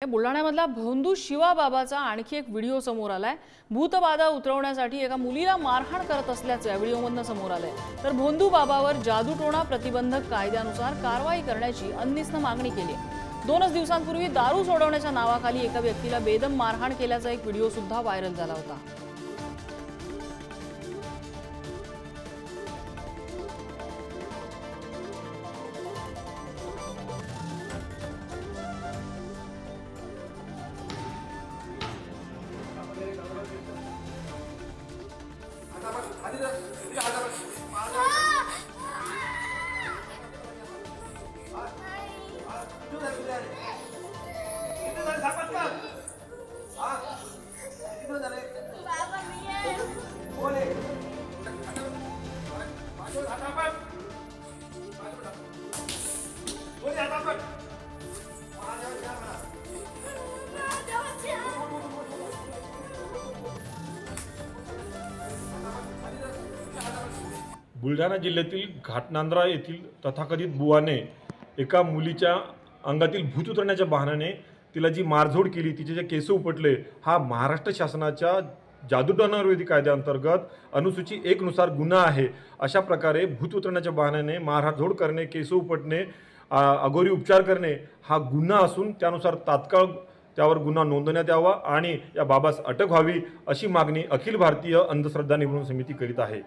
बुलढाण्यामधला भोंदू शिवा बाबाचा आणखी एक व्हिडिओ समोर आलाय। भूतबाधा उतरवण्यासाठी एका मुलीला मारहाण करत असल्याचं या व्हिडिओमधून समोर आलंय। तर भोंदू बाबावर जादूटोणा प्रतिबंधक कायद्यानुसार कारवाई करण्याची अंनिसनं मागणी केली आहे। 2 दिवसांपूर्वी दारू सोडवण्याच्या नावाखाली एका व्यक्तीला बेदम मारहाण केल्याचा एक व्हिडिओ सुद्धा व्हायरल झाला होता। बुलढाणा जिल्ह्यातील घाटनांद्रा येथील तथाकथित बुवाने एका मुलीच्या अंगातील भूत उतरण्याच्या बहाण्याने तिला जी मारझोड केली, तिचे जे केस उपटले, हा महाराष्ट्र शासनाच्या जादूटोणा विरोधी कायद्याअंतर्गत अनुसूची 1 नुसार गुन्हा आहे। अशा प्रकारे भूत उतरण्याच्या बहाण्याने मारझोड करणे, केस उपटणे, अघोरी उपचार करणे हा गुन्हा असून त्यानुसार तात्काळ त्यावर गुन्हा नोंदवण्यात यावा आणि या बाबास अटक व्हावी अशी मागणी अखिल भारतीय अंधश्रद्धा निर्मूलन समिती करीत आहे।